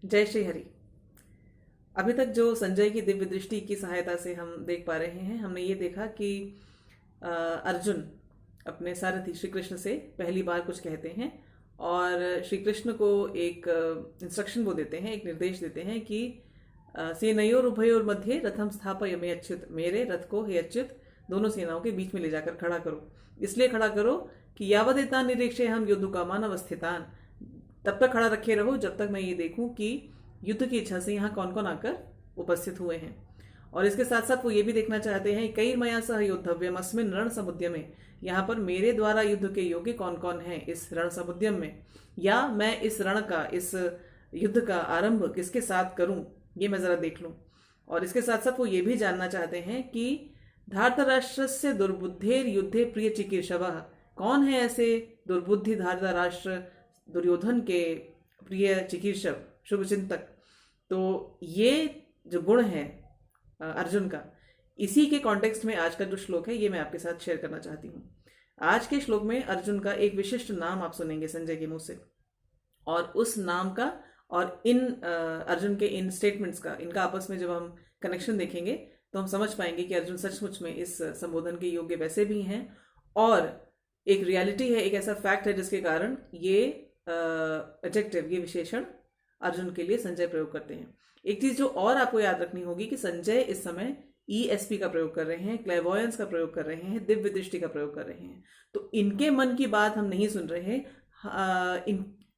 जय श्री हरि। अभी तक जो संजय की दिव्य दृष्टि की सहायता से हम देख पा रहे हैं, हमने ये देखा कि अर्जुन अपने सारथी श्री कृष्ण से पहली बार कुछ कहते हैं और श्री कृष्ण को एक इंस्ट्रक्शन वो देते हैं, एक निर्देश देते हैं कि सेनयोर उभयोर मध्य रथम स्थापयमे अच्युत, मेरे रथ को हे अच्युत दोनों सेनाओं के बीच में ले जाकर खड़ा करो। इसलिए खड़ा करो कि यावदेतान निरीक्षे हम युद्धकामान अवस्थितान, तब तक खड़ा रखे रहो जब तक मैं ये देखूं कि युद्ध की इच्छा से यहाँ कौन कौन आकर उपस्थित हुए हैं। और इसके साथ साथ वो ये भी देखना चाहते हैं कई मया सह योद्धव्यम अस्मिन रण समुद्यम में, यहाँ पर मेरे द्वारा युद्ध के योग्य कौन कौन हैं इस रण समुद्यम में, या मैं इस रण का, इस युद्ध का आरंभ किसके साथ करूं, ये मैं जरा देख लूं। और इसके साथ साथ वो ये भी जानना चाहते हैं कि धार्तराष्ट्रस्य दुर्बुद्धेर युद्धे प्रिय चिकीर्षवः, कौन है ऐसे दुर्बुद्धि धार्तराष्ट्र दुर्योधन के प्रिय चिकीर्षव, शुभचिंतक। तो ये जो गुण है अर्जुन का, इसी के कॉन्टेक्स्ट में आज का जो श्लोक है ये मैं आपके साथ शेयर करना चाहती हूँ। आज के श्लोक में अर्जुन का एक विशिष्ट नाम आप सुनेंगे संजय के मुंह से, और उस नाम का और इन अर्जुन के इन स्टेटमेंट्स का, इनका आपस में जब हम कनेक्शन देखेंगे तो हम समझ पाएंगे कि अर्जुन सचमुच में इस संबोधन के योग्य वैसे भी हैं, और एक रियलिटी है, एक ऐसा फैक्ट है जिसके कारण ये एडजेक्टिव, ये विशेषण अर्जुन के लिए संजय प्रयोग करते हैं। एक चीज जो और आपको याद रखनी होगी कि संजय इस समय ESP का प्रयोग कर रहे हैं, क्लेवोयंस का प्रयोग कर रहे हैं, दिव्य दृष्टि का प्रयोग कर रहे हैं। तो इनके मन की बात हम नहीं सुन रहे हैं,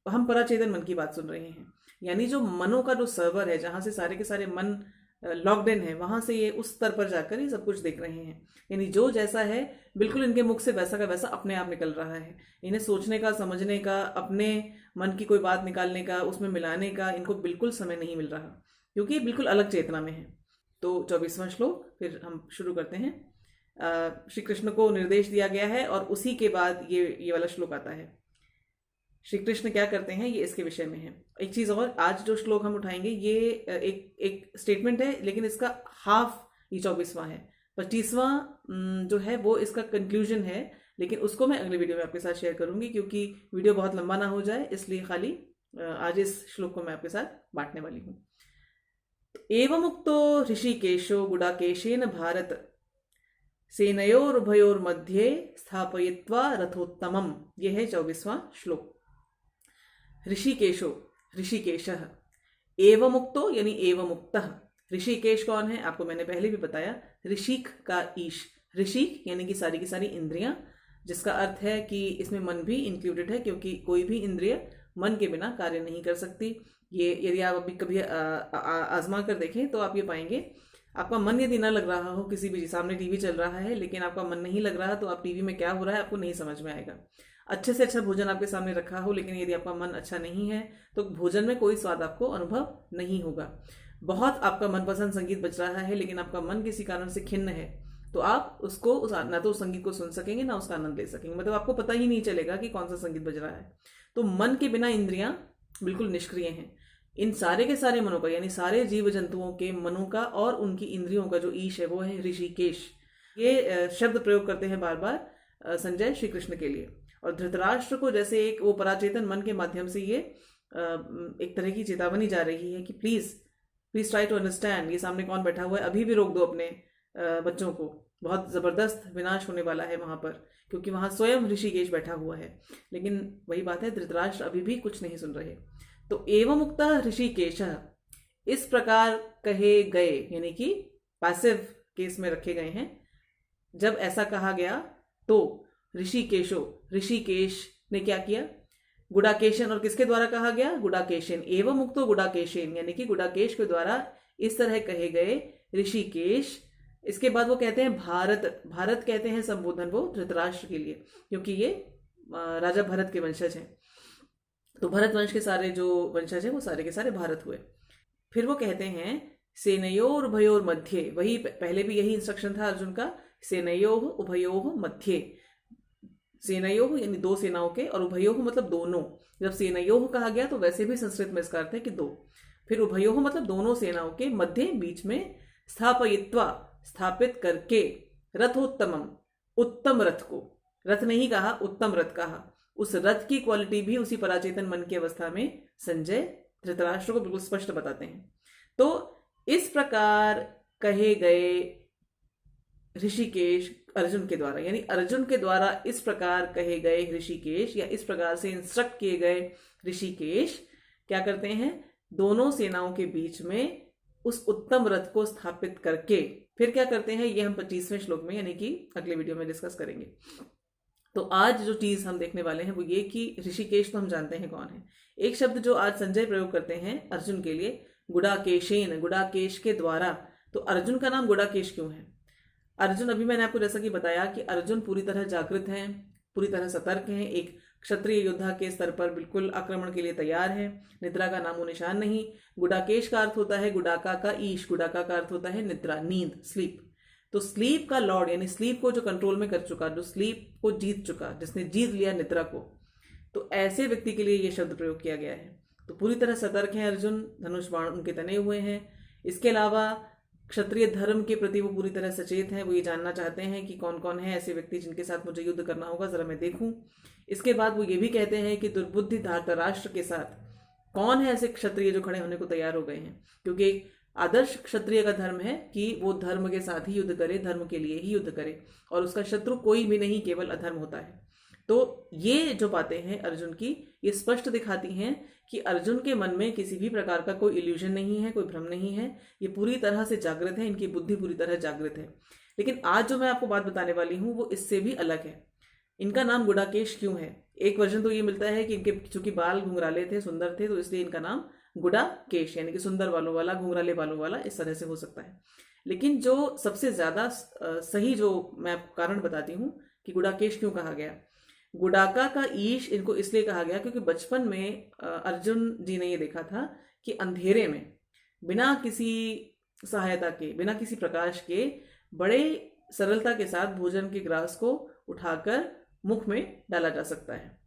हम पराचेतन मन की बात सुन रहे हैं। यानी जो मनों का जो सर्वर है, जहां से सारे के सारे मन लॉक्ड इन है, वहां से ये उस स्तर पर जाकर ये सब कुछ देख रहे हैं। यानी जो जैसा है बिल्कुल इनके मुख से वैसा का वैसा अपने आप निकल रहा है। इन्हें सोचने का, समझने का, अपने मन की कोई बात निकालने का, उसमें मिलाने का इनको बिल्कुल समय नहीं मिल रहा, क्योंकि बिल्कुल अलग चेतना में है। तो 24वां श्लोक फिर हम शुरू करते हैं। श्री कृष्ण को निर्देश दिया गया है और उसी के बाद ये वाला श्लोक आता है। श्री कृष्ण क्या करते हैं ये इसके विषय में है। एक चीज और, आज जो श्लोक हम उठाएंगे ये एक स्टेटमेंट है, लेकिन इसका हाफ ये 24वां है। 25वां जो है वो इसका कंक्लूजन है, लेकिन उसको मैं अगले वीडियो में आपके साथ शेयर करूंगी, क्योंकि वीडियो बहुत लंबा ना हो जाए, इसलिए खाली आज इस श्लोक को मैं आपके साथ बांटने वाली हूँ। एवमुक्तो ऋषिकेशो गुडाकेशेन भारत सेनयोरुभयोर मध्ये स्थापयित्वा रथोत्तमम, ये है 24वां श्लोक। ऋषिकेशो, ऋषिकेशः, एवमुक्तो यानी एवमुक्तः। ऋषिकेश कौन है आपको मैंने पहले भी बताया, ऋषिक का ईश, ऋषिक यानी कि सारी की सारी इंद्रियां, जिसका अर्थ है कि इसमें मन भी इंक्लूडेड है, क्योंकि कोई भी इंद्रिय मन के बिना कार्य नहीं कर सकती। ये यदि आप अभी कभी आजमा कर देखें तो आप ये पाएंगे, आपका मन यदि ना लग रहा हो, किसी भी सामने टीवी चल रहा है लेकिन आपका मन नहीं लग रहा, तो आप टीवी में क्या हो रहा है आपको नहीं समझ में आएगा। अच्छे से अच्छा भोजन आपके सामने रखा हो, लेकिन यदि आपका मन अच्छा नहीं है तो भोजन में कोई स्वाद आपको अनुभव नहीं होगा। बहुत आपका मनपसंद संगीत बज रहा है लेकिन आपका मन किसी कारण से खिन्न है, तो आप उसको ना तो उस संगीत को सुन सकेंगे ना उसका आनंद ले सकेंगे, मतलब आपको पता ही नहीं चलेगा कि कौन सा संगीत बज रहा है। तो मन के बिना इंद्रियां बिल्कुल निष्क्रिय हैं। इन सारे के सारे मनों का, यानी सारे जीव जंतुओं के मनों का और उनकी इंद्रियों का जो ईश है वो है ऋषिकेश। ये शब्द प्रयोग करते हैं बार बार संजय श्री कृष्ण के लिए। और धृतराष्ट्र को जैसे एक वो पराचेतन मन के माध्यम से ये एक तरह की चेतावनी जा रही है कि प्लीज ट्राई टू अंडरस्टैंड, ये सामने कौन बैठा हुआ है, अभी भी रोक दो अपने बच्चों को, बहुत जबरदस्त विनाश होने वाला है वहां पर, क्योंकि वहां स्वयं ऋषिकेश बैठा हुआ है। लेकिन वही बात है, धृतराष्ट्र अभी भी कुछ नहीं सुन रहे। तो एवं मुक्ता ऋषिकेशः, इस प्रकार कहे गए, यानी कि पैसिव केस में रखे गए हैं। जब ऐसा कहा गया तो ऋषिकेशो, ऋषिकेश ने क्या किया, गुडाकेशन, और किसके द्वारा कहा गया, गुडाकेशन, एवं मुक्तो गुडाकेशन, यानी कि गुडाकेश के द्वारा इस तरह कहे गए ऋषिकेश। इसके बाद वो कहते हैं भारत, भारत कहते हैं संबोधन वो धृतराष्ट्र के लिए, क्योंकि ये राजा भरत के वंशज हैं। तो भरत वंश के सारे जो वंशज हैं वो सारे के सारे भारत हुए। फिर वो कहते हैं सेनयोर उभयोर मध्य, वही पहले भी यही इंस्ट्रक्शन था अर्जुन का, सेनयोह उभयोह मध्य, सेनयोह यानी दो सेनाओं के, और उभयोह मतलब दोनों। जब सेनयोह कहा गया तो वैसे भी संस्कृत में इसका अर्थ है कि दो, फिर उभयोह मतलब दोनों सेनाओं के, मध्य बीच में, स्थापयित्वा स्थापित करके, रथोत्तमम उत्तम रथ को, रथ नहीं कहा उत्तम रथ कहा, उस रथ की क्वालिटी भी उसी पराचेतन मन की अवस्था में संजय धृतराष्ट्र को बिल्कुल स्पष्ट बताते हैं। तो इस प्रकार कहे गए ऋषिकेश अर्जुन के द्वारा, यानी अर्जुन के द्वारा इस प्रकार कहे गए ऋषिकेश या इस प्रकार से इंस्ट्रक्ट किए गए ऋषिकेश क्या करते हैं, दोनों सेनाओं के बीच में उस उत्तम रथ को स्थापित करके फिर क्या करते हैं, ये हम 25वें श्लोक में यानी कि अगले वीडियो में डिस्कस करेंगे। तो आज जो चीज हम देखने वाले हैं वो ये कि ऋषिकेश तो हम जानते हैं कौन है। एक शब्द जो आज संजय प्रयोग करते हैं अर्जुन के लिए, गुडाकेशेन, गुडाकेश के द्वारा। तो अर्जुन का नाम गुडाकेश क्यों है? अर्जुन, अभी मैंने आपको जैसा कि बताया कि अर्जुन पूरी तरह जागृत हैं, पूरी तरह सतर्क हैं, एक क्षत्रिय योद्धा के स्तर पर बिल्कुल आक्रमण के लिए तैयार है, निद्रा का नामो निशान नहीं। गुडाकेश का अर्थ होता है गुडाका का ईश, गुडाका का अर्थ होता है निद्रा, नींद, स्लीप। तो स्लीप का लॉर्ड यानी स्लीप को जो कंट्रोल में कर चुका, जो स्लीप को जीत चुका, जिसने जीत लिया निद्रा को, तो ऐसे व्यक्ति के लिए यह शब्द प्रयोग किया गया है। तो पूरी तरह सतर्क हैं अर्जुन, धनुष बाण उनके तने हुए हैं। इसके अलावा क्षत्रिय धर्म के प्रति वो पूरी तरह सचेत हैं, वो ये जानना चाहते हैं कि कौन कौन है ऐसे व्यक्ति जिनके साथ मुझे युद्ध करना होगा, जरा मैं देखूं। इसके बाद वो ये भी कहते हैं कि दुर्बुद्धि धृतराष्ट्र के साथ कौन है ऐसे क्षत्रिय जो खड़े होने को तैयार हो गए हैं, क्योंकि एक आदर्श क्षत्रिय का धर्म है कि वो धर्म के साथ ही युद्ध करे, धर्म के लिए ही युद्ध करे, और उसका शत्रु कोई भी नहीं, केवल अधर्म होता है। तो ये जो बातें हैं अर्जुन की, ये स्पष्ट दिखाती हैं कि अर्जुन के मन में किसी भी प्रकार का कोई इल्यूजन नहीं है, कोई भ्रम नहीं है, ये पूरी तरह से जागृत है, इनकी बुद्धि पूरी तरह जागृत है। लेकिन आज जो मैं आपको बात बताने वाली हूं वो इससे भी अलग है। इनका नाम गुडाकेश क्यों है? एक वर्जन तो ये मिलता है कि इनके चूंकि बाल घुंघराले थे, सुंदर थे, तो इसलिए इनका नाम गुडाकेश यानी कि सुंदर बालों वाला, घुंघराले बालों वाला, इस तरह से हो सकता है। लेकिन जो सबसे ज्यादा सही जो मैं आपको कारण बताती हूँ कि गुडाकेश क्यों कहा गया। गुडाका का ईश इनको इसलिए कहा गया क्योंकि बचपन में अर्जुन जी ने ये देखा था कि अंधेरे में बिना किसी सहायता के, बिना किसी प्रकाश के, बड़े सरलता के साथ भोजन के ग्रास को उठाकर मुख में डाला जा सकता है,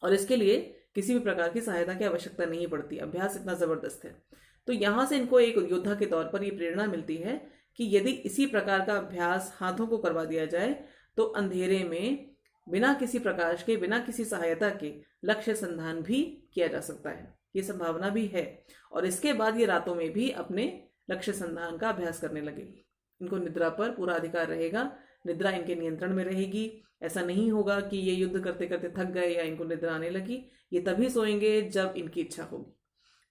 और इसके लिए किसी भी प्रकार की सहायता की आवश्यकता नहीं पड़ती। अभ्यास इतना जबरदस्त है। तो यहां से इनको एक योद्धा के तौर पर यह प्रेरणा मिलती है कि यदि इसी प्रकार का अभ्यास हाथों को करवा दिया जाए तो अंधेरे में बिना किसी प्रकाश के, बिना किसी सहायता के लक्ष्य संधान भी किया जा सकता है। ये संभावना भी है। और इसके बाद ये रातों में भी अपने लक्ष्य संधान का अभ्यास करने लगेगी। इनको निद्रा पर पूरा अधिकार रहेगा, निद्रा इनके नियंत्रण में रहेगी। ऐसा नहीं होगा कि ये युद्ध करते करते थक गए या इनको निद्रा आने लगी। ये तभी सोएंगे जब इनकी इच्छा होगी।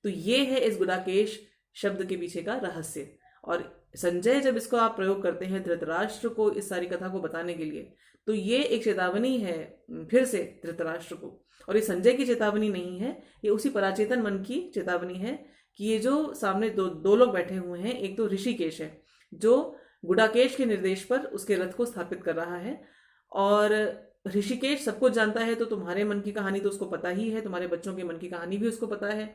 तो ये है इस गुडाकेश शब्द के पीछे का रहस्य। और संजय जब इसको आप प्रयोग करते हैं धृतराष्ट्र को इस सारी कथा को बताने के लिए, तो ये एक चेतावनी है फिर से धृतराष्ट्र को। और ये संजय की चेतावनी नहीं है, ये उसी पराचेतन मन की चेतावनी है कि ये जो सामने दो लोग बैठे हुए हैं, एक तो ऋषिकेश है जो गुडाकेश के निर्देश पर उसके रथ को स्थापित कर रहा है, और ऋषिकेश सब कुछ जानता है। तो तुम्हारे मन की कहानी तो उसको पता ही है, तुम्हारे बच्चों के मन की कहानी भी उसको पता है।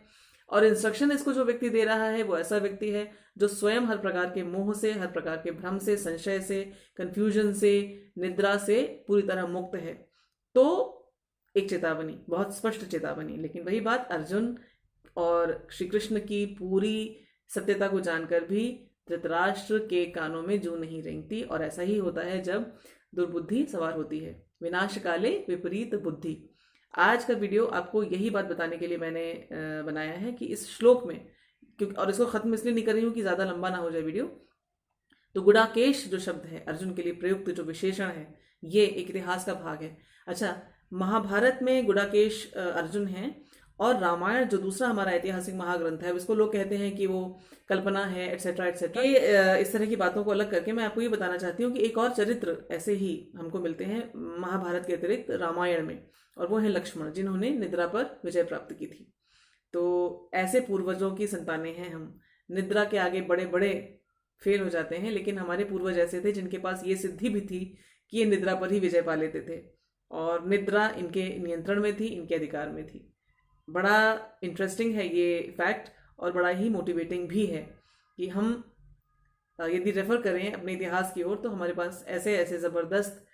और इंस्ट्रक्शन इसको जो व्यक्ति दे रहा है वो ऐसा व्यक्ति है जो स्वयं हर प्रकार के मोह से, हर प्रकार के भ्रम से, संशय से, कंफ्यूजन से, निद्रा से पूरी तरह मुक्त है। तो एक चेतावनी, बहुत स्पष्ट चेतावनी। लेकिन वही बात, अर्जुन और श्री कृष्ण की पूरी सत्यता को जानकर भी धृतराष्ट्र के कानों में जूं नहीं रेंगती। और ऐसा ही होता है जब दुर्बुद्धि सवार होती है। विनाश काले विपरीत बुद्धि। आज का वीडियो आपको यही बात बताने के लिए मैंने बनाया है कि इस श्लोक में, क्योंकि और इसको खत्म इसलिए नहीं कर रही हूं कि ज्यादा लंबा ना हो जाए वीडियो। तो गुडाकेश जो शब्द है अर्जुन के लिए प्रयुक्त जो विशेषण है, ये एक इतिहास का भाग है। अच्छा, महाभारत में गुडाकेश अर्जुन है, और रामायण जो दूसरा हमारा ऐतिहासिक महाग्रंथ है, इसको लोग कहते हैं कि वो कल्पना है, एटसेट्रा एटसेट्रा। ये इस तरह की बातों को अलग करके मैं आपको ये बताना चाहती हूँ कि एक और चरित्र ऐसे ही हमको मिलते हैं महाभारत के अतिरिक्त रामायण में, और वो है लक्ष्मण, जिन्होंने निद्रा पर विजय प्राप्त की थी। तो ऐसे पूर्वजों की संतानें हैं हम। निद्रा के आगे बड़े बड़े फेल हो जाते हैं, लेकिन हमारे पूर्वज ऐसे थे जिनके पास ये सिद्धि भी थी कि ये निद्रा पर ही विजय पा लेते थे, और निद्रा इनके नियंत्रण में थी, इनके अधिकार में थी। बड़ा इंटरेस्टिंग है ये फैक्ट, और बड़ा ही मोटिवेटिंग भी है कि हम यदि रेफर करें अपने इतिहास की ओर, तो हमारे पास ऐसे ऐसे ज़बरदस्त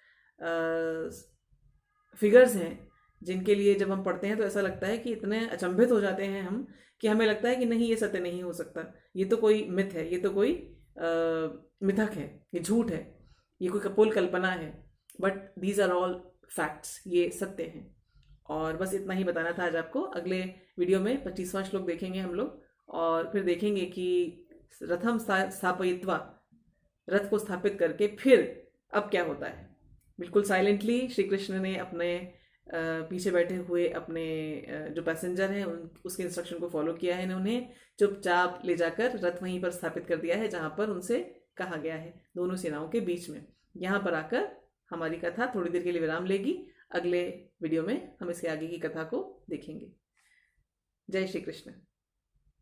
फिगर्स हैं जिनके लिए जब हम पढ़ते हैं तो ऐसा लगता है कि इतने अचंभित हो जाते हैं हम कि हमें लगता है कि नहीं, ये सत्य नहीं हो सकता, ये तो कोई मिथ है, ये तो कोई मिथक है, ये झूठ है, ये कोई कपोल कल्पना है। But these are all facts, ये सत्य हैं। और बस इतना ही बताना था आज आपको। अगले वीडियो में 25वां श्लोक देखेंगे हम लोग, और फिर देखेंगे कि रथम स्थापयित्वा, रथ को स्थापित करके फिर अब क्या होता है। बिल्कुल साइलेंटली श्री कृष्ण ने अपने पीछे बैठे हुए अपने जो पैसेंजर हैं उसके इंस्ट्रक्शन को फॉलो किया है इन्होंने, चुपचाप ले जाकर रथ वहीं पर स्थापित कर दिया है जहां पर उनसे कहा गया है, दोनों सेनाओं के बीच में। यहाँ पर आकर हमारी कथा थोड़ी देर के लिए विराम लेगी। अगले वीडियो में हम इसके आगे की कथा को देखेंगे। जय श्री कृष्ण।